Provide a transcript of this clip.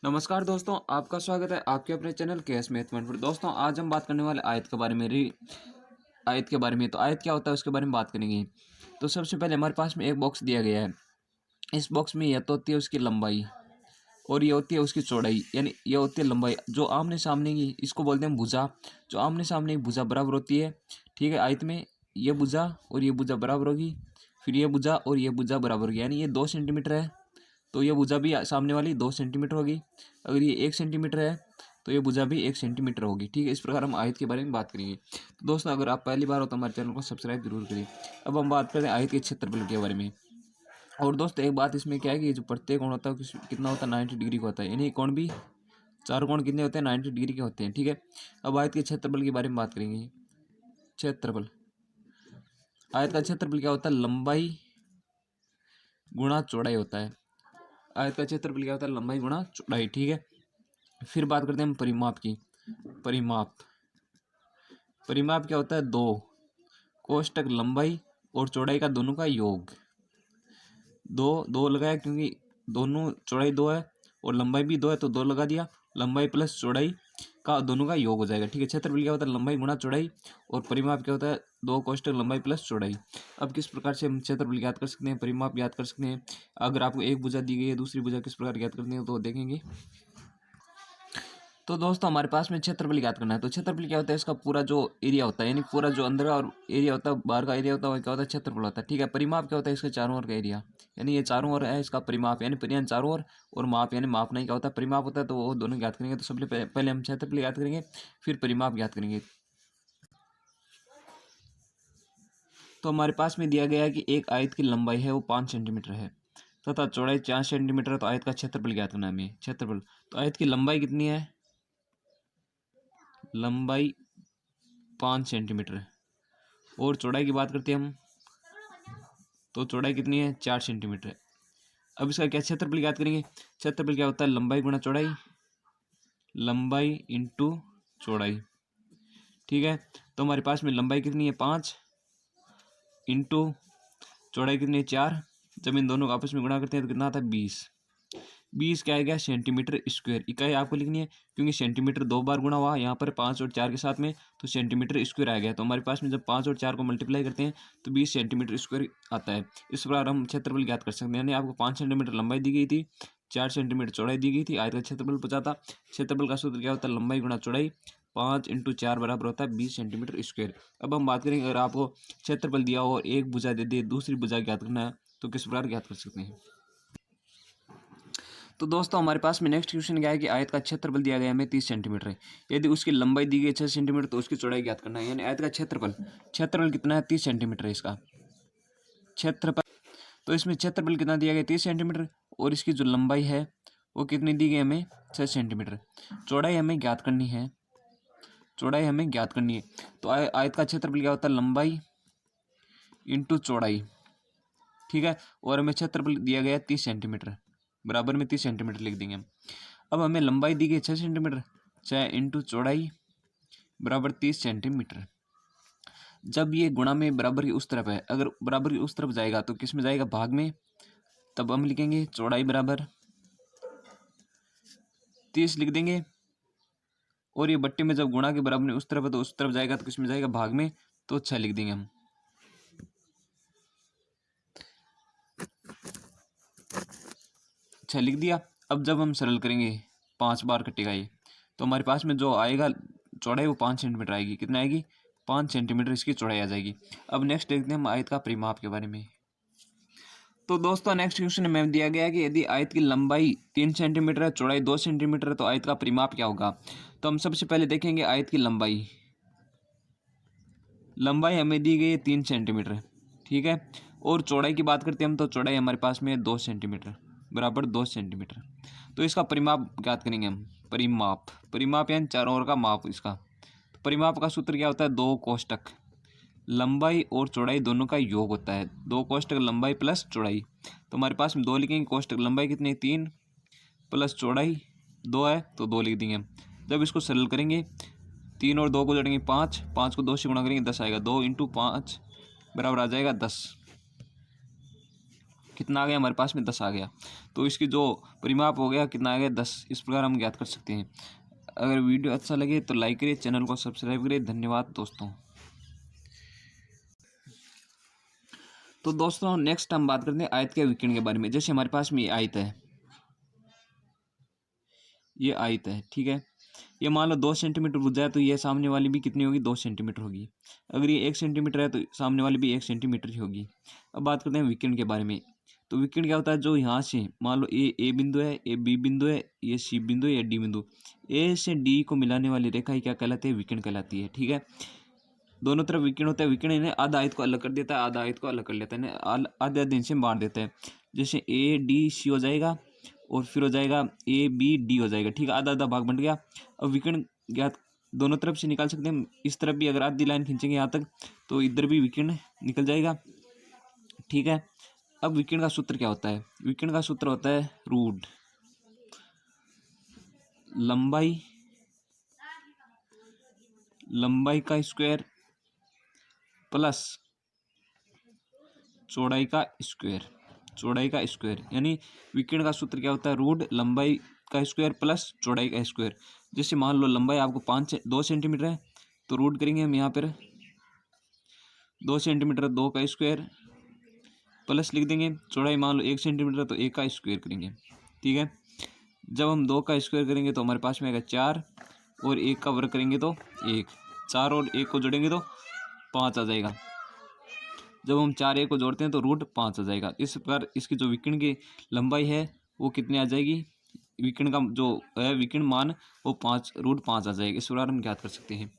नमस्कार दोस्तों, आपका स्वागत है आपके अपने चैनल केएस मैथमेटिक्स पर। दोस्तों आज हम बात करने वाले आयत के बारे में आयत के बारे में। तो आयत क्या होता है उसके बारे में बात करेंगे। तो सबसे पहले हमारे पास में एक बॉक्स दिया गया है। इस बॉक्स में यह तो होती है उसकी लंबाई और ये होती है उसकी चौड़ाई, यानी यह होती है लंबाई जो आमने सामने की, इसको बोलते हैं भुजा। जो आमने सामने की भुजा बराबर होती है, ठीक है। आयत में ये भुजा और ये भुजा बराबर होगी, फिर ये भुजा और ये भुजा बराबर होगी, यानी ये 2 सेंटीमीटर है तो ये भुजा भी सामने वाली 2 सेंटीमीटर होगी। अगर ये 1 सेंटीमीटर है तो ये भुजा भी 1 सेंटीमीटर होगी, ठीक है। इस प्रकार हम आयत के बारे में बात करेंगे। तो दोस्तों अगर आप पहली बार हो तो हमारे चैनल को सब्सक्राइब जरूर करिए। अब हम बात करें आयत के क्षेत्रफल के बारे में। और दोस्तों एक बात इसमें क्या है कि जो प्रत्येक कोण होता है कितना होता है, 90 डिग्री का होता है, यानी कोण भी 4 कोण कितने होते हैं, 90 डिग्री के होते हैं, ठीक है। अब आयत के क्षेत्रफल के बारे में बात करेंगे। क्षेत्रफल, आयत का क्षेत्रफल क्या होता है, लंबाई गुणा चौड़ाई होता है। आयत का क्षेत्रफल क्या होता है, लंबाई गुणा चौड़ाई, ठीक है। फिर बात करते हैं हम परिमाप की। परिमाप, परिमाप क्या होता है, 2 कोष्टक लंबाई और चौड़ाई का दोनों का योग। दो दो लगाया क्योंकि दोनों चौड़ाई 2 है और लंबाई भी 2 है तो 2 लगा दिया। लंबाई प्लस चौड़ाई का दोनों का योग हो जाएगा, ठीक है। क्षेत्रफल क्या होता है, लंबाई गुणा चौड़ाई, और परिमाप क्या होता है, 2 कोष्टक लंबाई प्लस चौड़ाई। अब किस प्रकार से हम क्षेत्रफल ज्ञात कर सकते हैं, परिमाप ज्ञात कर सकते हैं। अगर आपको एक भुजा दी गई है, दूसरी भुजा किस प्रकार ज्ञात करते हैं तो देखेंगे। तो दोस्तों हमारे पास में क्षेत्रफल ज्ञात करना है। तो क्षेत्रफल क्या होता है, इसका पूरा जो एरिया होता है, यानी पूरा जो अंदर का और एरिया होता है, बाहर का एरिया होता है, वो क्या होता है, क्षेत्रफल होता है, ठीक है। परिमाप क्या होता है, इसके चारों ओर का एरिया, यानी ये चारों ओर है इसका परिमाप, यानी परिमाण चारों ओर, और माप यानी माप नहीं क्या होता है, परिमाप होता है। तो वो दोनों ज्ञात करेंगे। तो सबसे पहले हम क्षेत्रफल ज्ञात करेंगे, फिर परिमाप ज्ञात करेंगे। तो हमारे पास में दिया गया है कि एक आयत की लंबाई है वो 5 सेंटीमीटर है तथा चौड़ाई 4 सेंटीमीटर है। तो आयत का क्षेत्रफल ज्ञात करना है हमें। क्षेत्रफल, तो आयत की लंबाई कितनी है, लंबाई 5 सेंटीमीटर है, और चौड़ाई की बात करते हैं हम, तो चौड़ाई कितनी है, 4 सेंटीमीटर है। अब इसका क्या क्षेत्रफल ज्ञात करेंगे। क्षेत्रफल क्या होता है, लंबाई गुणा चौड़ाई, लंबाई इंटू चौड़ाई, ठीक है। तो हमारे पास में लंबाई कितनी है 5 इंटू चौड़ाई कितनी है 4। जब इन दोनों को आपस में गुणा करते हैं तो कितना आता है 20। 20 क्या आएगा, सेंटीमीटर स्क्वायर। इकाई आपको लिखनी है क्योंकि सेंटीमीटर 2 बार गुणा हुआ यहाँ पर 5 और 4 के साथ में, तो सेंटीमीटर स्क्वायर आ गया। तो हमारे पास में जब 5 और 4 को मल्टीप्लाई करते हैं तो 20 सेंटीमीटर स्क्वायर आता है। इस प्रकार हम क्षेत्रफल ज्ञात कर सकते हैं। यानी आपको 5 सेंटीमीटर लंबाई दी गई थी, 4 सेंटीमीटर चौड़ाई दी गई थी, आयत का क्षेत्रफल पूछा था। क्षेत्रफल का सूत्र क्या होता है, लंबाई गुणा चौड़ाई, 5 इंटू 4 बराबर होता है 20 सेंटीमीटर स्क्वायर। अब हम बात करेंगे, अगर आपको क्षेत्रफल दिया हो और एक भुजा दे दे, दूसरी भुजा ज्ञात करना है तो किस प्रकार ज्ञात कर सकते हैं। तो दोस्तों हमारे पास में नेक्स्ट क्वेश्चन क्या है कि आयत का क्षेत्रफल दिया गया हमें 30 सेंटीमीटर है। यदि उसकी लंबाई दी गई 6 सेंटीमीटर तो उसकी चौड़ाई ज्ञात करना है। यानी आयत का क्षेत्रफल, क्षेत्रफल कितना है, 30 सेंटीमीटर है इसका क्षेत्रफल। तो इसमें क्षेत्रफल कितना दिया गया, 30 सेंटीमीटर, और इसकी जो लंबाई है वो कितनी दी गई हमें, 6 सेंटीमीटर। चौड़ाई हमें ज्ञात करनी है, चौड़ाई हमें ज्ञात करनी है। तो आयत का क्षेत्रफल क्या होता है, लंबाई इंटू चौड़ाई, ठीक है। और हमें क्षेत्रफल दिया गया 30 सेंटीमीटर, बराबर में 30 सेंटीमीटर लिख देंगे हम। अब हमें लंबाई दी गई 6 सेंटीमीटर, 6 इंटू चौड़ाई बराबर 30 सेंटीमीटर। जब ये गुणा में बराबर की उस तरफ है, अगर बराबर की उस तरफ जाएगा तो किस में जाएगा, भाग में, तब हम लिखेंगे चौड़ाई बराबर 30 लिख देंगे। और ये बट्टे में जब गुणा के बराबर में उस तरफ है तो उस तरफ जाएगा तो किस में जाएगा, भाग में, तो 6 लिख देंगे हम। लिख दिया। अब जब हम सरल करेंगे 5 बार कटेगा ये, तो हमारे पास में जो आएगा चौड़ाई वो 5 सेंटीमीटर आएगी। कितना आएगी, 5 सेंटीमीटर इसकी चौड़ाई आ जाएगी। अब नेक्स्ट देखते हैं हम आयत का परिमाप के बारे में। तो दोस्तों नेक्स्ट क्वेश्चन में दिया गया है कि यदि आयत की लंबाई 3 सेंटीमीटर है, चौड़ाई 2 सेंटीमीटर है, तो आयत का परिमाप क्या होगा। तो हम सबसे पहले देखेंगे आयत की लंबाई। लंबाई हमें दी गई है 3 सेंटीमीटर, ठीक है। और चौड़ाई की बात करते हैं हम, तो चौड़ाई हमारे पास में 2 सेंटीमीटर, बराबर 2 सेंटीमीटर। तो इसका परिमाप ज्ञात करेंगे हम। परिमाप, परिमाप यानी चारों ओर का माप इसका। तो परिमाप का सूत्र क्या होता है, 2 कोष्टक लंबाई और चौड़ाई दोनों का योग होता है। 2 कोष्टक लंबाई प्लस चौड़ाई, तो हमारे पास में 2 लिखेंगे। कोष्टक लंबाई कितनी है, 3, प्लस चौड़ाई 2 है तो 2 लिख देंगे हम। जब इसको सरल करेंगे, 3 और 2 को जोड़ेंगे 5, 5 को 2 से गुणा करेंगे 10 आएगा। 2 इंटू 5 बराबर आ जाएगा 10। कितना आ गया हमारे पास में 10 आ गया। तो इसकी जो परिमाप हो गया कितना आ गया 10। इस प्रकार हम ज्ञात कर सकते हैं। अगर वीडियो अच्छा लगे तो लाइक करिए, चैनल को सब्सक्राइब करिए। धन्यवाद दोस्तों। तो दोस्तों नेक्स्ट हम बात करते हैं आयत के विकर्ण के बारे में। जैसे हमारे पास में ये आयत है, ये आयत है, ठीक है। ये मान लो 2 सेंटीमीटर भुजा है तो ये सामने वाली भी कितनी होगी, 2 सेंटीमीटर होगी। अगर ये 1 सेंटीमीटर है तो सामने वाली भी 1 सेंटीमीटर ही होगी। अब बात करते हैं विकर्ण के बारे में। तो विकर्ण क्या होता है, जो यहाँ से मान लो ए बिंदु है, ए बी बिंदु है, ये सी बिंदु है, ये डी बिंदु, ए से डी को मिलाने वाली रेखा ही क्या कहलाती है, विकर्ण कहलाती है, ठीक है। दोनों तरफ विकर्ण होता है। विकर्ण इन्हें आधा आयत को अलग कर देता है, आधा आयत को अलग कर लेता है, आधे आधे से बांट देता है। जैसे ए डी सी हो जाएगा और फिर हो जाएगा ए बी डी हो जाएगा, ठीक है। आधा आधा भाग बन गया। अब विकर्ण ज्ञात दोनों तरफ से निकाल सकते हैं। इस तरफ भी अगर आधी लाइन खींचेंगे यहाँ तक तो इधर भी विकर्ण निकल जाएगा, ठीक है। अब विकर्ण का सूत्र क्या होता है, विकर्ण का सूत्र होता है रूट लंबाई का स्क्वायर प्लस चौड़ाई का स्क्वायर। यानी विकर्ण का सूत्र क्या होता है, रूट लंबाई का स्क्वायर प्लस चौड़ाई का स्क्वायर। जैसे मान लो लंबाई आपको 2 सेंटीमीटर है तो रूट करेंगे हम यहाँ पर 2 सेंटीमीटर 2 का स्क्वायर प्लस लिख देंगे। चौड़ाई मान लो 1 सेंटीमीटर तो 1 का स्क्वायर करेंगे, ठीक है। जब हम 2 का स्क्वायर करेंगे तो हमारे पास में आएगा 4 और 1 का वर्ग करेंगे तो 1। 4 और 1 को जोड़ेंगे तो 5 आ जाएगा। जब हम 4 1 को जोड़ते हैं तो रूट 5 आ जाएगा। इस प्रकार इसकी जो विकर्ण की लंबाई है वो कितनी आ जाएगी, विकर्ण का जो है विकर्ण मान वो 5 रूट 5 आ जाएगा। इस प्रकार हम ज्ञात कर सकते हैं।